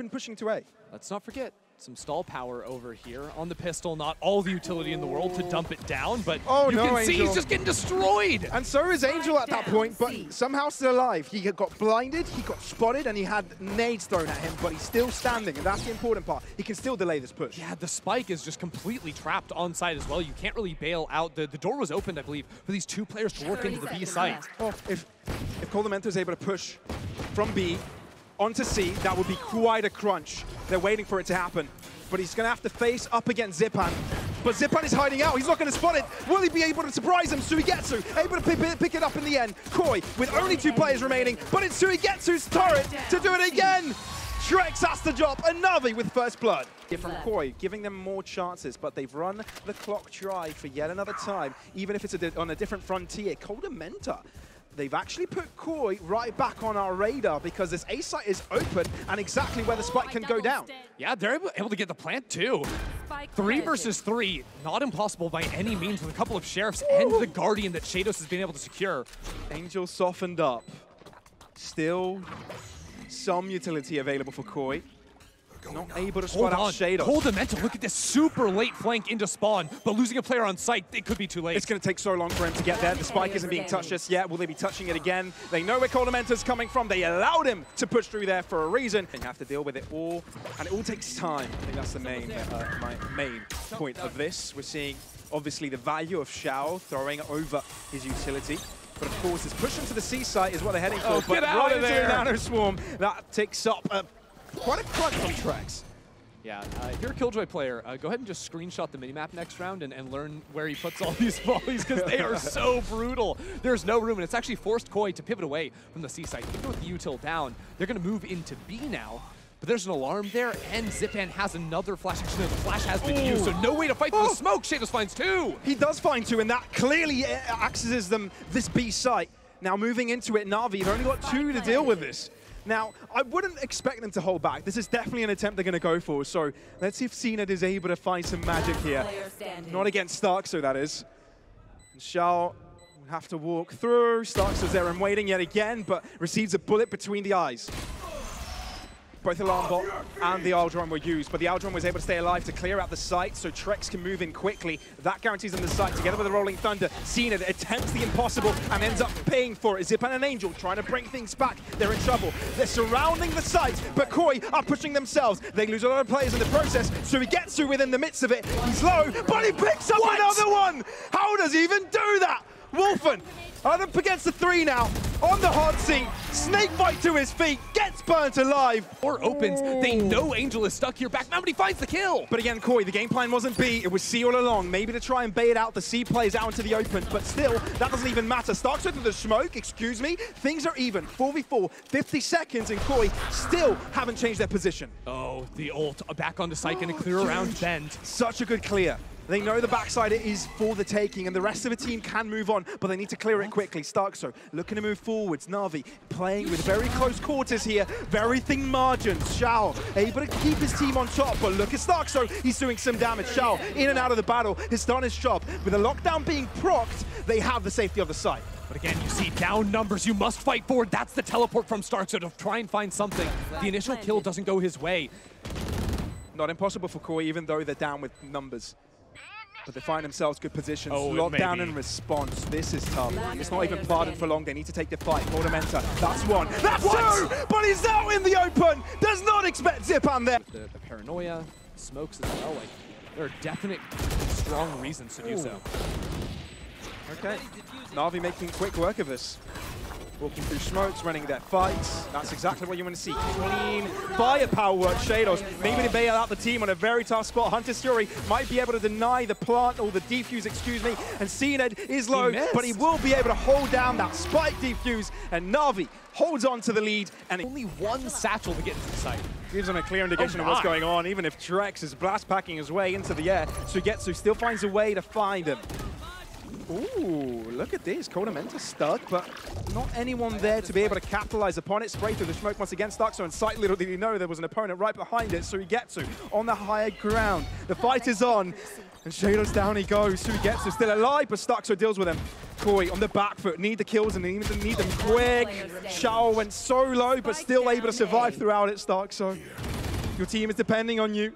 open, pushing to A. Let's not forget, some stall power over here on the pistol. Not all the utility in the world to dump it down, but you can see he's just getting destroyed. And so is Angel at that point, but somehow still alive. He got blinded, he got spotted, and he had nades thrown at him, but he's still standing, and that's the important part. He can still delay this push. Yeah, the spike is just completely trapped on site as well. You can't really bail out. The door was opened, I believe, for these two players to work into the B site. Oh, if koldamenta is able to push from B onto C, that would be quite a crunch. They're waiting for it to happen. But he's going to have to face up against Zyppan. But Zyppan is hiding out. He's not going to spot it. Will he be able to surprise him? SUYGETSU able to pick it up in the end. Koi with only 2 players remaining, but it's SUYGETSU's turret to do it again. trexx has the job, and NAVI with first blood. From Koi, giving them more chances, but they've run the clock dry for yet another time, even if it's on a different frontier. koldamenta. They've actually put Koi right back on our radar because this A site is open and exactly where the spike can go down. Yeah, they're able to get the plant too. 3 versus 3, not impossible by any means with a couple of sheriffs and the guardian that sheydos has been able to secure. Angel softened up. Still some utility available for Koi. Not able to spot out sheydos. koldamenta, look at this super late flank into spawn, but losing a player on site, it could be too late. It's going to take so long for him to get there. The spike isn't being touched just yet. Will they be touching it again? They know where koldamenta's coming from. They allowed him to push through there for a reason. And you have to deal with it all, and it all takes time. I think that's the my main point of this. We're seeing, obviously, the value of Shao throwing over his utility. But of course, his push into the C site is what they're heading for. Oh, get out of there! Into the nano swarm. That takes up quite a crunch from trexx. Yeah, if you're a Killjoy player, go ahead and just screenshot the minimap next round and learn where he puts all these volleys because they are so brutal. There's no room, and it's actually forced Koi to pivot away from the C site. Even with the util down, they're going to move into B now. But there's an alarm there, and Zyppan has another flash. Actually, the flash has been used, so no way to fight for the smoke. sheydos finds 2. He does find 2, and that clearly accesses them this B site. Now moving into it, NAVI, they've only got 2 to deal with this. Now, I wouldn't expect them to hold back. This is definitely an attempt they're going to go for. So let's see if cNed is able to find some magic here. Not against starxo, that is. And Shao will have to walk through. starxo's there and waiting yet again, but receives a bullet between the eyes. Both the alarm bot and the Aldron were used, but the Aldron was able to stay alive to clear out the site, so trexx can move in quickly. That guarantees them the site, together with the Rolling Thunder. cNed attempts the impossible and ends up paying for it. Zyppan and Angel trying to bring things back. They're in trouble. They're surrounding the site, but Koi are pushing themselves. They lose a lot of players in the process, so he gets through within the midst of it. He's low, but he picks up another one! How does he even do that? Wolfen up against the 3 now, on the hot seat, snake bite to his feet, gets burnt alive. Door opens, they know Angel is stuck here back, now he finds the kill. But again, Koi, the game plan wasn't B, it was C all along. Maybe to try and bait out the C players out into the open, but still, that doesn't even matter. starxo through the smoke, excuse me, things are even. 4v4, 50 seconds, and Koi still haven't changed their position. Oh, the ult, back onto site, gonna clear around bend. Such a good clear. They know the backside is for the taking, and the rest of the team can move on, but they need to clear it quickly. starxo looking to move forwards. NAVI playing with very close quarters here, very thin margins. Shao able to keep his team on top, but look at starxo. He's doing some damage. Shao in and out of the battle has done his job. With the lockdown being procced, they have the safety of the site. But again, you see down numbers, you must fight forward. That's the teleport from starxo to try and find something. The initial kill doesn't go his way. Not impossible for Koi, even though they're down with numbers. But they find themselves good positions. Oh, Lockdown and response. This is tough. It's not even pardoned for long. They need to take the fight. koldamenta, that's 1. That's 2! But he's out in the open! Does not expect Zyppan there. The paranoia, smokes as well. Like, there are definite strong reasons to do so. Okay. NAVI making quick work of this. Walking through smokes, running their fights. That's exactly what you want to see. Clean firepower work. sheydos maybe to bail out the team on a very tough spot. Hunter's Fury might be able to deny the plant or the defuse, excuse me. And cNed is low, but he will be able to hold down that spike defuse. And NAVI holds on to the lead. And only 1 satchel to get into the site. Gives him a clear indication of what's going on, even if trexx is blast packing his way into the air. SUYGETSU still finds a way to find him. Ooh, look at this. koldamenta stuck, but not anyone there to be able to capitalize upon it. Spray through the smoke once again. starxo and sight, little did he know there was an opponent right behind it. SUYGETSU on the higher ground. The fight is on, and sheydos down he goes. SUYGETSU still alive, but starxo deals with him. Koi on the back foot, need the kills and need them quick. Shao went so low, but still able to survive throughout it, starxo. Your team is depending on you.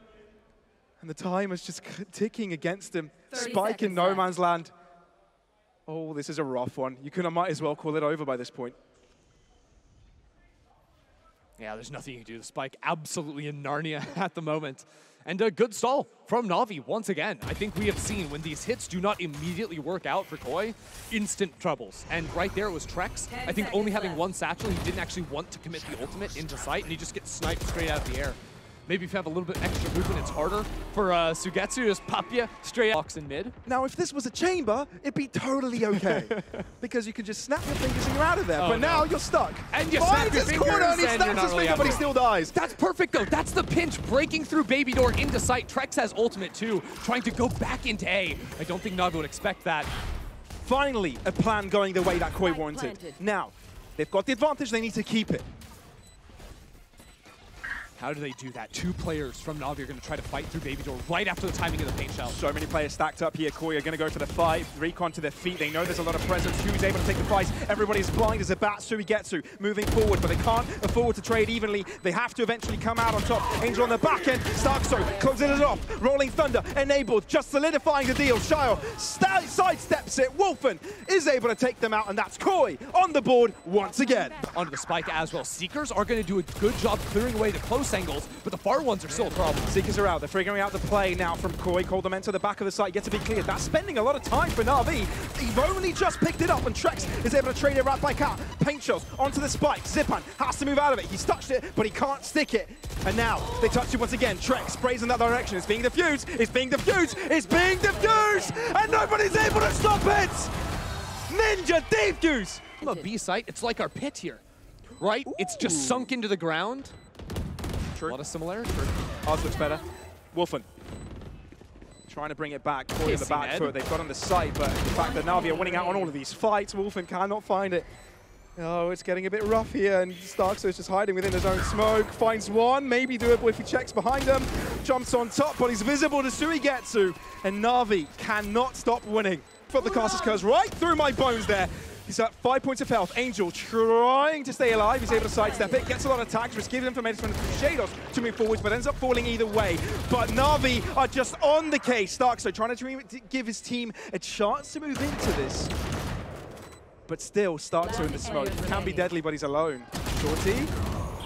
And the time is just ticking against him. Spike in no man's land. Oh, this is a rough one. You might as well call it over by this point. Yeah, there's nothing you can do. The Spike absolutely in Narnia at the moment. And a good stall from Navi once again. I think we have seen when these hits do not immediately work out for Koi, instant troubles. And right there it was Trexx. I think only having one satchel, he didn't actually want to commit the ultimate into sight, and he just gets sniped straight out of the air. Maybe if you have a little bit extra movement, it's harder for SUYGETSU to just pop you straight box in mid. Now, if this was a chamber, it'd be totally okay. Because you can just snap your fingers and you're out of there. But now you're stuck. And you snap your fingers corner and he and snaps his finger, but he still dies. That's perfect, though. That's the pinch. Breaking through Baby Door into sight. Trexx has ultimate, too. Trying to go back into A. I don't think NAVI would expect that. Finally, a plan going the way that Koi wanted. Now, they've got the advantage. They need to keep it. How do they do that? Two players from Navi are going to try to fight through Baby Door right after the timing of the paint shell. So many players stacked up here. Koi are going to go for the fight. Recon to their feet. They know there's a lot of presence. Who's able to take the fight? Everybody's blind as a bat. SUYGETSU moving forward, but they can't afford to trade evenly. They have to eventually come out on top. Angel on the back end. starxo closes it off. Rolling Thunder enabled, just solidifying the deal. Shao sidesteps it. Wolfen is able to take them out, and that's Koi on the board once again. Onto the Spike as well. Seekers are going to do a good job clearing away the close angles, but the far ones are still a problem. Seekers are out. They're figuring out the play now from Koi. koldamenta the back of the site, yet to be cleared. That's spending a lot of time for Navi. They've only just picked it up, and Trexx is able to trade it right back out. Paint shells onto the Spike. Zyppan has to move out of it. He's touched it, but he can't stick it. And now they touch it once again. Trexx sprays in that direction. It's being diffused. It's being diffused. It's being diffused, and nobody's able to stop it. Ninja defuse. From a B site, it's like our pit here, right? Ooh. It's just sunk into the ground. True. A lot of similarity. Ours looks better. Wolfen trying to bring it back. Koi in the back foot. They've got on the site, but the fact that Navi are winning out on all of these fights, Wolfen cannot find it. Oh, it's getting a bit rough here, and starxo is just hiding within his own smoke. Finds one, maybe doable if he checks behind him. Jumps on top, but he's visible to SUYGETSU, and Navi cannot stop winning. But the caster's curse right through my bones there. He's at 5 points of health. Angel trying to stay alive. He's able to sidestep it. Gets a lot of tags, which gives information from sheydos to move forwards, but ends up falling either way. But Navi are just on the case. starxo trying to give his team a chance to move into this. But still, starxo in the smoke. Can be deadly, but he's alone. Shorty.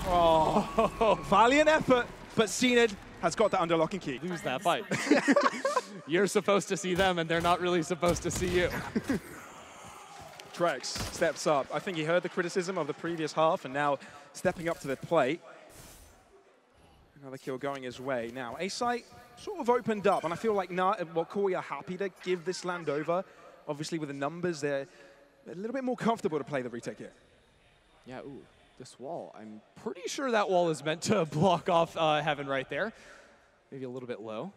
Oh, valiant effort, but cNed has got that under lock and key. Lose that fight. You're supposed to see them, and they're not really supposed to see you. Trexx steps up. I think he heard the criticism of the previous half, and now stepping up to the plate. Another kill going his way. Now, A site sort of opened up, and I feel like Koi are happy to give this land over. Obviously, with the numbers, they're a little bit more comfortable to play the retake here. Yeah, ooh, this wall. I'm pretty sure that wall is meant to block off Heaven right there. Maybe a little bit low.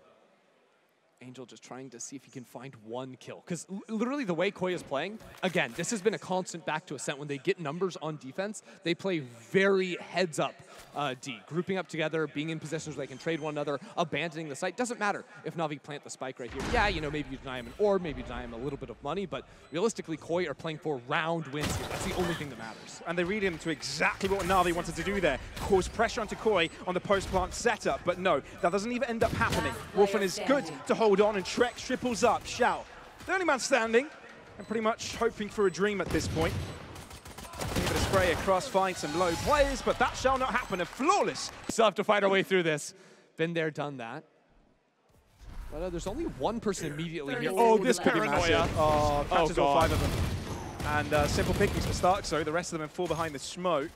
Angel just trying to see if he can find one kill. Because literally the way Koi is playing, again, this has been a constant back to Ascent. When they get numbers on defense, they play very heads up D. Grouping up together, being in positions where they can trade one another, abandoning the site. Doesn't matter if Navi plant the Spike right here. Yeah, you know, maybe you deny him an orb, maybe you deny him a little bit of money, but realistically, Koi are playing for round wins here. That's the only thing that matters. And they read into exactly what Navi wanted to do there. Cause pressure onto Koi on the post-plant setup, but no, that doesn't even end up happening. Wolfen is good to hold on, and Trexx triples up. Shao, the only man standing, and pretty much hoping for a dream at this point. Give it a spray across, find some low players, but that shall not happen. A flawless. Still have to fight our way through this. Been there, done that. But there's only one person immediately here. Oh, this paranoia. Oh, catches all 5 of them. And simple pickings for starxo. The rest of them fall behind the smoke.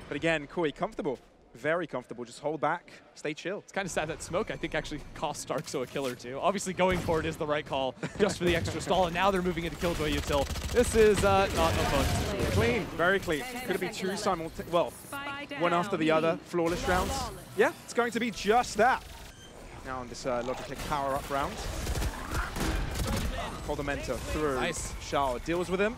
But again, Koi comfortable. Very comfortable. Just hold back, stay chill. It's kind of sad that smoke, I think, actually cost starxo a kill or two. Obviously, going for it is the right call, just for the extra stall. And now they're moving into Killjoy util. This is not no fun. Clean, very clean. Could it be two simultaneous? Well, one after the other, flawless rounds. Yeah, it's going to be just that. Now on this Logitech power-up round. koldamenta through. Nice. Shao deals with him.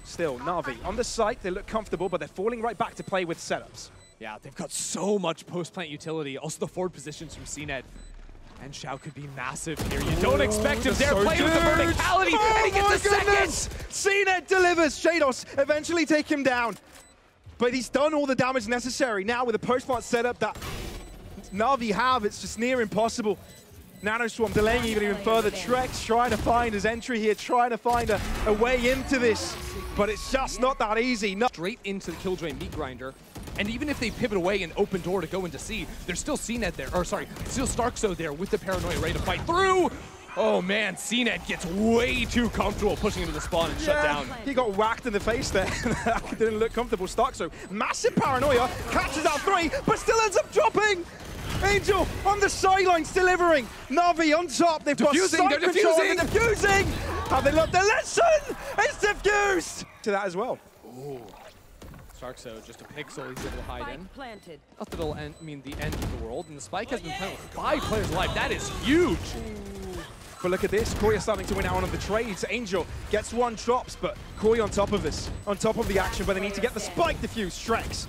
Still, Navi on the site. They look comfortable, but they're falling right back to play with setups. Yeah, they've got so much post-plant utility. Also the forward positions from cNed. And Shao could be massive here. You don't expect him there. Playing with the verticality, and he gets a second! cNed delivers. sheydos eventually take him down. But he's done all the damage necessary. Now with a post-plant setup that Na'Vi have, it's just near impossible. Nano Swarm delaying even further. Trexx trying to find his entry here, trying to find a way into this, but it's just not that easy. Straight into the Killjoy meat grinder. And even if they pivot away and open door to go into C, there's still cNed there, or sorry, still starxo there with the paranoia ready to fight through. Oh man, cNed gets way too comfortable pushing into the spawn and shut down. He got whacked in the face there. Didn't look comfortable. starxo, massive paranoia, catches out 3, but still ends up dropping. Angel on the sidelines delivering. Na'Vi on top. They've got side control. They're defusing. Have they learned their lesson? It's defused to that as well. Ooh. starxo, just a pixel he's able to hide in. Planted. Not that it'll mean the end of the world, and the spike has been playing with 5 players alive. That is huge. But look at this, Koi is starting to win out on the trades. Angel gets 1, drops, but Koi on top of this, on top of the action, but they need to get the spike defused. Trexx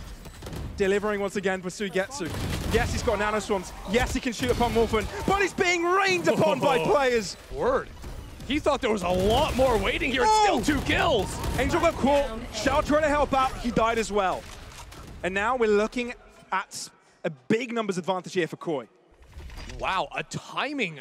delivering once again for SUYGETSU. Yes, he's got nano swarms. Yes, he can shoot upon Wolfen, but he's being rained upon by players. Word. He thought there was a lot more waiting here. It's still 2 kills. Angel got caught. Shao trying to help out. He died as well. And now we're looking at a big numbers advantage here for Koi. Wow, a timing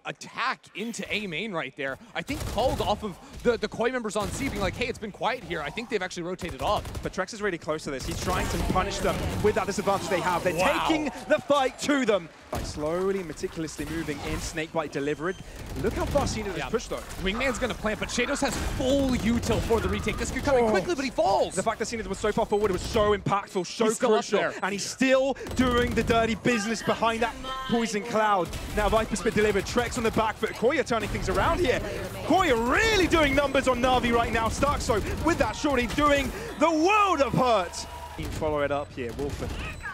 attack into A main right there. I think called off of the Koi members on C being like, hey, it's been quiet here. I think they've actually rotated off. But Trexx is really close to this. He's trying to punish them with that disadvantage they have. They're taking the fight to them. By slowly, meticulously moving in, Snakebite delivered. Look how fast cNed has pushed though. Wingman's gonna plant, but sheydos has full util for the retake. This could come in quickly, but he falls. The fact that cNed was so far forward, it was so impactful, so crucial. And he's still doing the dirty business behind that poison cloud. Now Viper Spit delivered, Trexx on the back foot. Koi are turning things around here. Koi are really doing numbers on Na'Vi right now. starxo with that shorty doing the world of hurt. Follow it up here, Wolfen.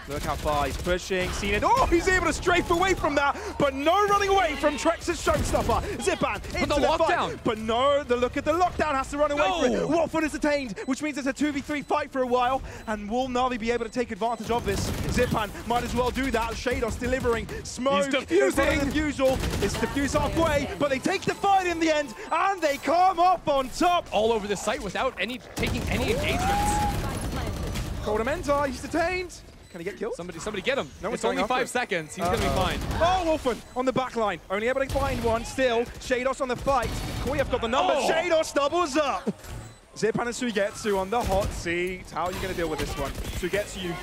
Look how far he's pushing. cNed. Oh, he's able to strafe away from that, but no running away from Trexx's showstopper. Zyppan into the lockdown. But no, look at the lockdown has to run away from it. Wolfen is detained, which means it's a 2v3 fight for a while. And will Na'Vi be able to take advantage of this? Zyppan might as well do that. sheydos delivering smoke. He's defusing. It's diffused halfway, but they take the fight in the end, and they come up on top. All over the site without taking any engagements. koldamenta, he's detained. Can he get killed? Somebody get him. No, it's only 5 seconds. He's gonna be fine. Oh, Wolfen on the back line. Only able to find one still. sheydos on the fight. Koi have got the number. sheydos doubles up. Zyppan and SUYGETSU on the hot seat. How are you going to deal with this one? SUYGETSU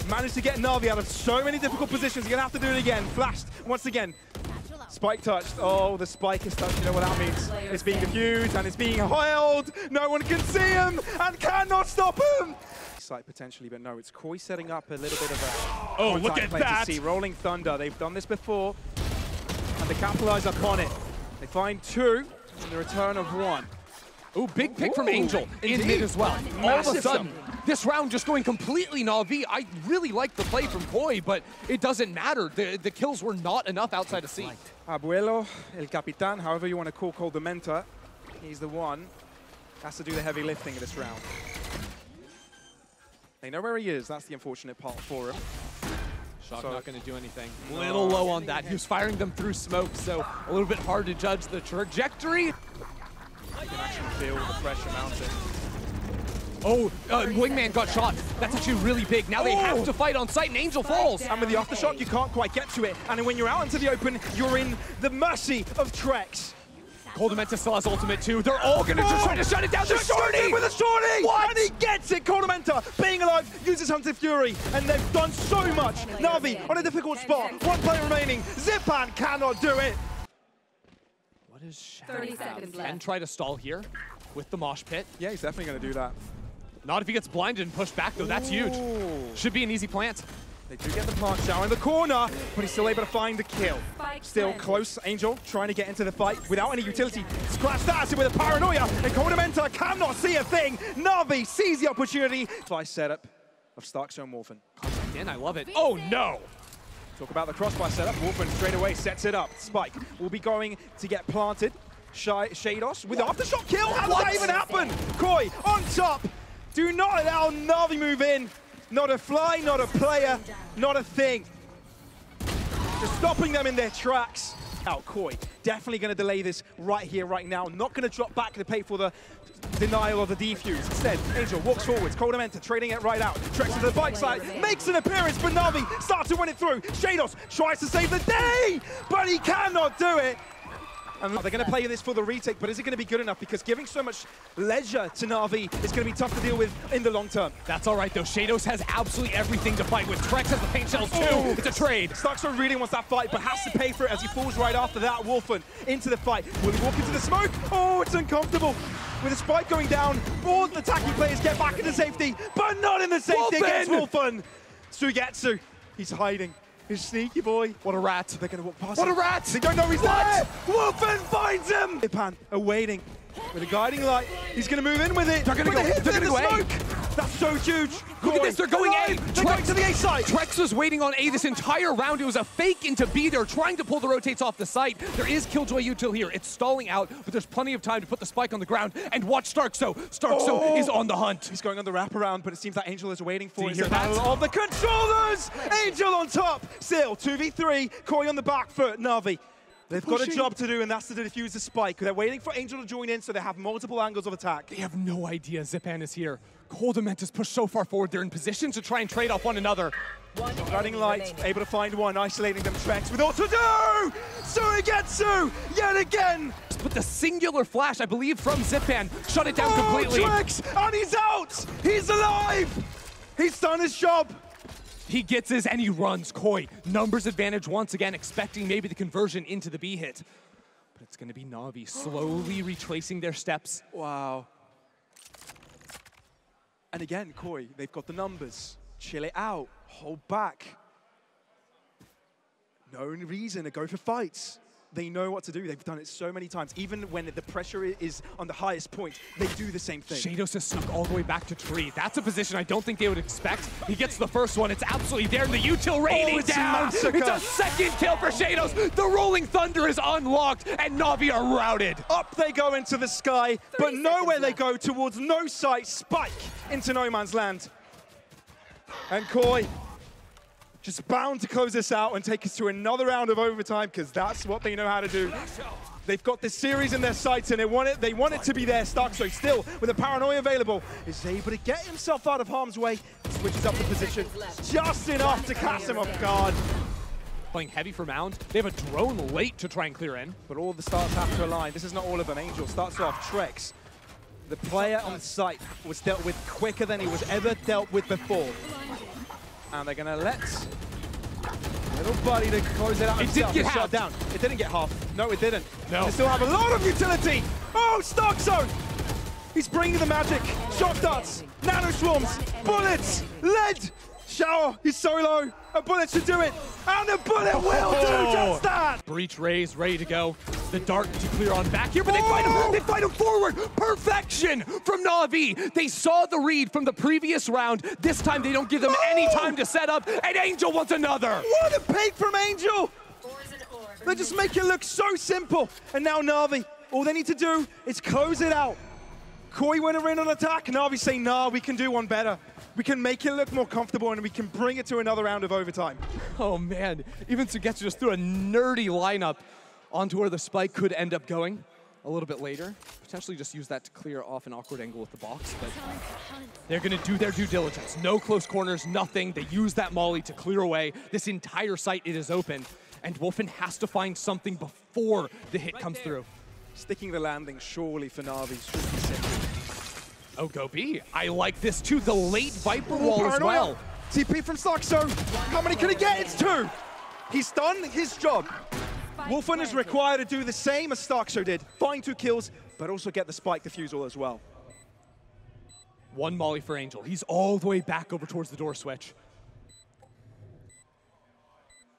managed to get Na'Vi out of so many difficult positions. You're going to have to do it again. Flashed once again. Spike touched. Oh, the spike is touched. You know what that means? It's being diffused and it's being held. No one can see him and cannot stop him. Site potentially, but no, it's Koi setting up a little bit of a look at that! To see. Rolling Thunder, they've done this before, and they capitalize upon it. They find 2 in the return of 1. Ooh, big pick from Angel in mid as well. All of a sudden, this round just going completely Na'Vi. I really like the play from Koi, but it doesn't matter. The kills were not enough outside of C. Abuelo, El Capitan, however you want to call koldamenta, he's the one has to do the heavy lifting in this round. They know where he is. That's the unfortunate part for him. Shock not going to do anything. A little low on that. He was firing them through smoke, so a little bit hard to judge the trajectory. You can actually feel the pressure mounting. Oh, Wingman got shot. That's actually really big. Now they have to fight on site, and Angel falls. And with the aftershock, you can't quite get to it. And when you're out into the open, you're in the mercy of Trexx. koldamenta still has ultimate too. They're all going to just try to shut it down. The shorty! With a shorty! What? And he gets it! koldamenta, being alive, uses Hunted Fury. And they've done so much. Na'Vi on a difficult spot. 1 player remaining. Zyppan cannot do it. What is Shao? 30 seconds left. And try to stall here with the mosh pit. Yeah, he's definitely going to do that. Not if he gets blinded and pushed back, though. That's huge. Should be an easy plant. They do get the plant. Shao in the corner, but he's still able to find the kill. Still close. Angel trying to get into the fight without any utility. Scratch that with a paranoia, and koldamenta cannot see a thing. Na'Vi sees the opportunity. Device setup of starxo and Wolfen. Again, I love it. Oh no! Talk about the crossfire setup. Wolfen straight away sets it up. Spike will be going to get planted. sheydos with the aftershock kill. How does that even happen? Koi on top. Do not allow Na'Vi move in. Not a fly, not a player, not a thing. Just stopping them in their tracks. out. Koi definitely going to delay this right here, right now. Not going to drop back to pay for the denial of the defuse. Instead, Angel walks forwards. koldamenta trading it right out. Trexx to the bike side, makes an appearance, but NAVI starts to win it through. sheydos tries to save the day, but he cannot do it. And they're going to play this for the retake, but is it going to be good enough? Because giving so much leisure to NAVI is going to be tough to deal with in the long term. That's all right, though. sheydos has absolutely everything to fight with. Trexx has the paint shells, too. Oh. It's a trade. starxo really wants that fight, but has to pay for it as he falls right after that. Wolfen into the fight. Will he walk into the smoke? Oh, it's uncomfortable. With a spike going down, all the attacking players get back into safety, but not in the safety against Wolfen. SUYGETSU, he's hiding. He's sneaky boy. What a rat. They're going to walk past him. What a rat! They don't know he's there! Wolfen finds him! Zyppan awaiting with a guiding light. He's going to move in with it. They're going to go A. That's so huge. Look at this, they're going A. They're going to the A side. Trexx was waiting on A this entire round. It was a fake into B. They're trying to pull the rotates off the site. There is Killjoy util here. It's stalling out, but there's plenty of time to put the spike on the ground. And watch starxo. starxo is on the hunt. He's going on the wraparound, but it seems that Angel is waiting for it. It's a battle of the controllers. Angel on top. Still 2v3. Koi on the back foot. NAVI. They've got a job to do, and that's to defuse the spike. They're waiting for Angel to join in, so they have multiple angles of attack. They have no idea Zyppan is here. koldamenta's pushed so far forward. They're in position to try and trade off one another. Guiding light, able to find one, isolating them. Trexx with auto do! SUYGETSU yet again! But the singular flash, I believe, from Zyppan shut it down completely. Trexx, and he's out! He's alive! He's done his job! He gets his and he runs. Koi, numbers advantage once again, expecting maybe the conversion into the B hit. But it's going to be NAVI slowly retracing their steps. Wow. And again, Koi, they've got the numbers. Chill it out, hold back. No reason to go for fights. They know what to do. They've done it so many times. Even when the pressure is on the highest point, they do the same thing. sheydos has snuck all the way back to tree. That's a position I don't think they would expect. He gets the first one. It's absolutely there. And the util raining down. It's a second kill for sheydos. The Rolling Thunder is unlocked, and NAVI are routed. Up they go into the sky, but nowhere they go towards no sight. Spike into no man's land. And Koi just bound to close this out and take us to another round of overtime, because that's what they know how to do. They've got this series in their sights, and they want it to be there. starxo still, with a paranoia available, is able to get himself out of harm's way, switches up the position just enough to catch him off guard. Playing heavy for Mound. They have a drone late to try and clear in. But all the starts have to align. This is not all of them. Angel starts off. Trexx, the player on site, was dealt with quicker than he was ever dealt with before. And they're going to let little buddy to close it out. It didn't get half down. It didn't get half. No, it didn't. No. They still have a lot of utility. Oh, starxo! He's bringing the magic. Shot darts, nano swarms, bullets, lead. Shao, he's so low. A bullet should do it. And a bullet will do just that. Breach raised, ready to go. The dart to clear on back here, but they fight him. They fight him forward. Perfection from NAVI. They saw the read from the previous round. This time they don't give them any time to set up, and Angel wants another. What a peek from Angel. They just make it look so simple. And now NAVI, all they need to do is close it out. Koi went in on attack. NAVI say, nah, we can do one better. We can make it look more comfortable, and we can bring it to another round of overtime. Oh man, even SUYGETSU just threw a nerdy lineup onto where the spike could end up going a little bit later. Potentially just use that to clear off an awkward angle with the box, but they're gonna do their due diligence. No close corners, nothing. They use that molly to clear away. This entire site, it is open, and Wolfen has to find something before the hit comes through. Sticking the landing surely for NAVI should be simple. Oh, go B. I like this too. The late Viper wall as well. TP from starxo. How many can he get? It's 2. He's done his job. Wolfen is required to do the same as starxo did. Find 2 kills, but also get the spike defusal as well. One molly for Angel. He's all the way back over towards the door switch.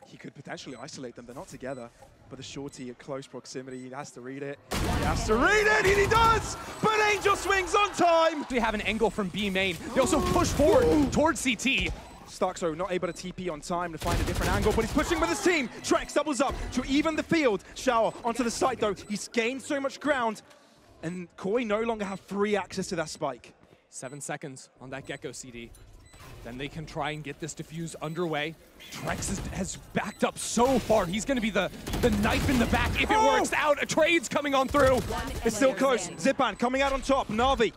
He could potentially isolate them. They're not together. But the shorty at close proximity, he has to read it. He has to read it, and he does! But Angel swings on time! They have an angle from B main. They also push forward towards CT. starxo not able to TP on time to find a different angle, but he's pushing with his team. Trexx doubles up to even the field. Shao onto the site, though. He's gained so much ground, and Koi no longer have free access to that spike. 7 seconds on that Gecko CD. Then they can try and get this defuse underway. Trexx has backed up so far. He's going to be the knife in the back if it works out. A trade's coming on through. It's still close. Zyppan coming out on top. NAVI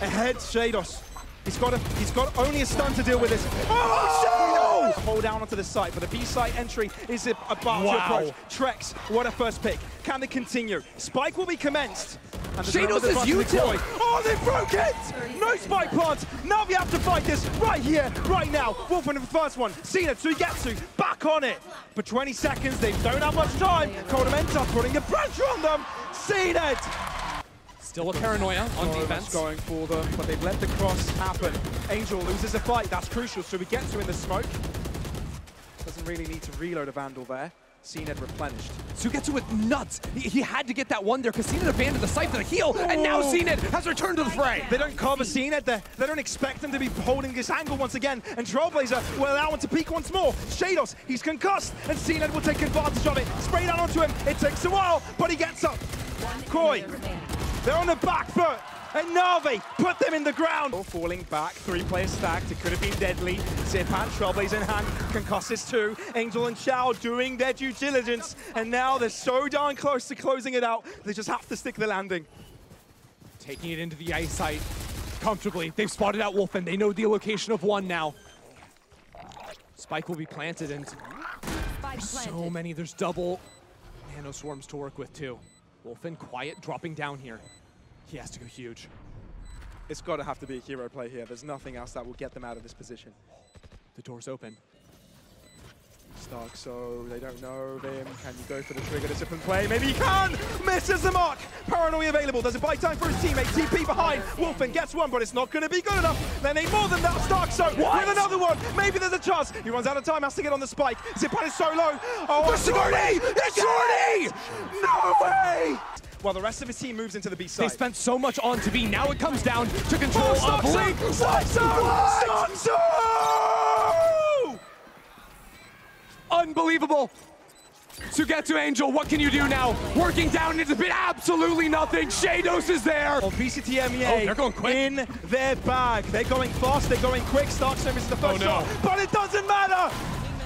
ahead. Sheydos. He's got only a stun to deal with this. Oh, Shao! Hold down onto the site, but the B site entry is about to approach. Trexx, what a first pick. Can they continue? Spike will be commenced. Sheydos is util. Oh, they broke it! No spike plant. Now we have to fight this right here, right now. Wolfen with the first one. cNed, SUYGETSU, back on it. For 20 seconds, they don't have much time. koldamenta putting the pressure on them. cNed. Still a paranoia on defense. Going for them, but they've let the cross happen. Angel loses a fight. That's crucial. SUYGETSU in the smoke. Doesn't really need to reload a Vandal there. cNed replenished. SUYGETSU with nuts. He had to get that one there because cNed abandoned the site for the heal, and now cNed has returned to the fray. They don't cover cNed. They don't expect him to be holding this angle once again, and Trailblazer will allow him to peek once more. Sheydos, he's concussed, and cNed will take advantage of it. Spray down onto him. It takes a while, but he gets up. Koi, they're on the back foot. And NAVI put them in the ground. Oh, falling back, 3-player stacked. It could have been deadly. Zyppan, Trailblazer in hand, concusses too. Angel and Shao doing their due diligence. And now they're so darn close to closing it out. They just have to stick the landing. Taking it into the ice site comfortably. They've spotted out Wolfen. They know the location of one now. Spike will be planted, and there's so many. There's double nano swarms to work with too. Wolfen quiet, dropping down here. He has to go huge. It's got to have to be a hero play here. There's nothing else that will get them out of this position. The door's open. starxo, they don't know him. Can you go for the trigger discipline play? Maybe he can! Misses the mark! Paranoia available. There's a buy time for his teammate. TP behind. Wolfen gets one, but it's not going to be good enough. They need more than that. starxo with another one. Maybe there's a chance. He runs out of time, has to get on the spike. Zyppan is so low. Oh, the shorty! The shorty! No way! While the rest of his team moves into the B side. They spent so much on to B. Now it comes down to control of Link. starxo! Unbelievable. SUYGETSU Angel, what can you do now? Working down into bit, absolutely nothing. Sheydos is there. Obesity EMEA they're going quick. In their bag. They're going fast, they're going quick. starxo is the first shot, but it doesn't matter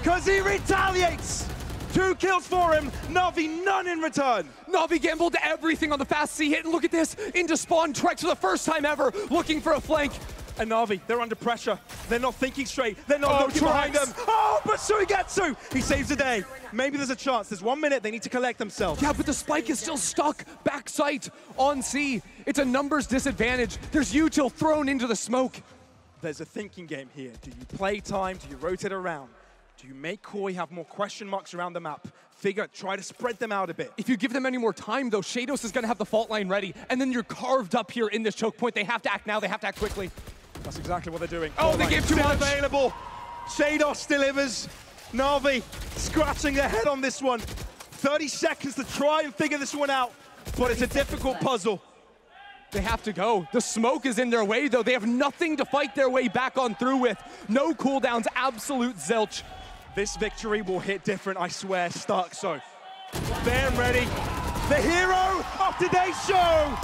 because he retaliates. 2 kills for him, NAVI none in return. NAVI gambled everything on the fast C hit, and look at this, into spawn Trexx for the first time ever, looking for a flank. And NAVI, they're under pressure. They're not thinking straight. They're not looking behind them. Oh, but SUYGETSU, he saves the day. Maybe there's a chance. There's 1 minute. They need to collect themselves. Yeah, but the spike is still stuck backside on C. It's a numbers disadvantage. There's util thrown into the smoke. There's a thinking game here. Do you play time? Do you rotate around? Do you make Koi have more question marks around the map? Try to spread them out a bit. If you give them any more time, though, Sheydos is going to have the fault line ready, and then you're carved up here in this choke point. They have to act now. They have to act quickly. That's exactly what they're doing. Oh, they gave too much. Available. Sheydos delivers. NAVI scratching their head on this one. 30 seconds to try and figure this one out, but it's a difficult puzzle. They have to go. The smoke is in their way, though. They have nothing to fight their way back on through with. No cooldowns, absolute zilch. This victory will hit different, I swear. starxo. They're ready. The hero of today's show.